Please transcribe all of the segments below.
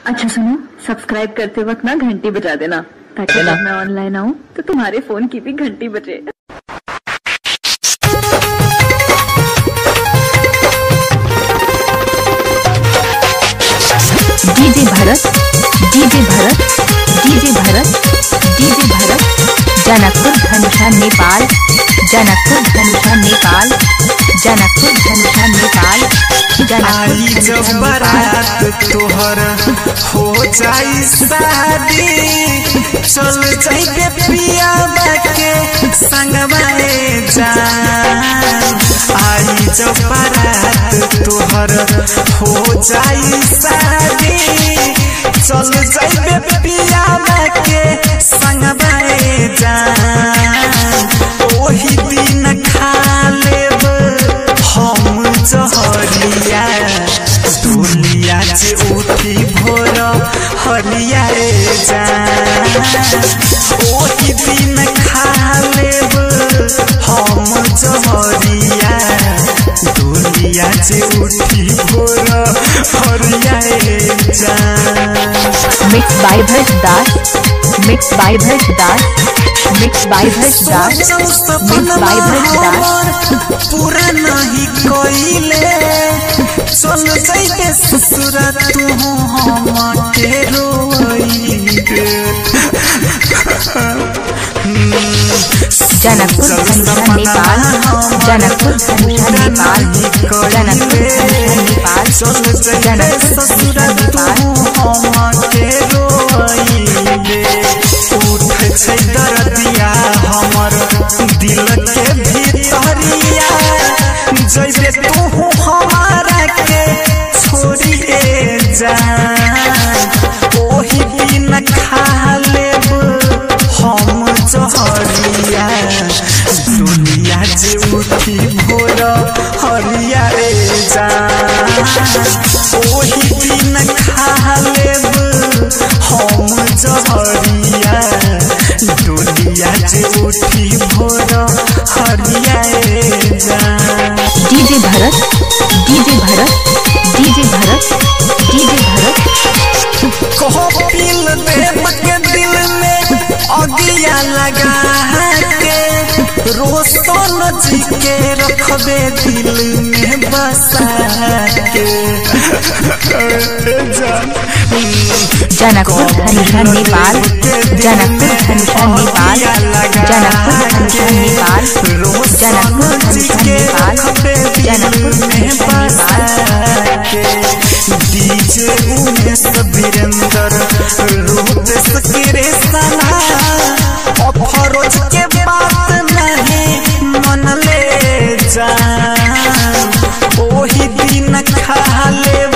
अच्छा सुनो, सब्सक्राइब करते वक्त ना घंटी बजा देना ताकि जब मैं ऑनलाइन आऊँ तो तुम्हारे फोन की भी घंटी बजे। डीजे भरत, डीजे भरत, डीजे भरत, डीजे भरत, जनकपुर धनुषा नेपाल, जनकपुर धनुषा नेपाल, जनकपुर धनुषा नेपाल, आई जब बारात तोहर हो जाई शादी, चल जाइबे पिया के संगवाए जान। आई जब बारात तोहर हो जाई शादी, चल जाइबे पिया के संगवाए जान। ओही दिन खा लेब हम जहरिया, दुनिया से उठी भोर हरिया जान। ओही दिन खा लेब हम जहरिया, दुनिया से उठी भोर हरिया जान। Mix by Bharat Das, mix by Bharat Das, mix by Bharat Das, mix by Bharat Das. पूरा नहीं कोइले चल जाइबे ससुरा तू हम के रोइबे। जनकपुर धनुषा नेपाल, जनकपुर धनुषा नेपाल, जनकपुर धनुषा नेपाल, जनकपुर धनुषा नेपाल। हम के रोइबे। उठ छै दर्दिया हमर दिल के भीतरिया, जैसे तू हमारा के छोड़िए जान। ओही दिन खा लेब हम जहरिया, दुनिया जे उठी भोर हरिया जान। ओही दिन खा लेब हम जहरिया, दुनिया जे उठी भोर हरिया जान। डीजे भरत, डीजे भरत, डीजे भरत, डीजे भरत। कहो पील देव के दिल में अगिया लगा के, रोशन जी के रखबे दिल में बसा के जनकपुर धनुषा नेपाल, जनकपुर धनुषा नेपाल, जनकपुर धनुषा नेपाल, जनकपुर धनुषा नेपाल, जनकपुर धनुषा नेपाल। डीजे उमेश वीरेंद्र रोत सकेरे सना, अफरोज के बात नहीं मन ले जान। ओही दिन खा लेब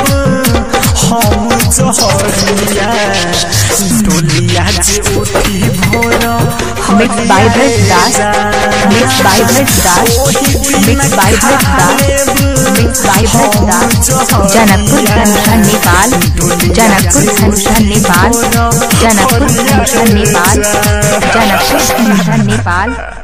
हम जहरिया, दुनिया जे उठी भोर। Mix by Bharat Das, mix by Bharat Das, mix by Bharat Das, mix by Bharat Das. Janakpur Dhanusha Nepal, Janakpur Dhanusha Nepal, Janakpur Dhanusha Nepal, Janakpur Dhanusha Nepal.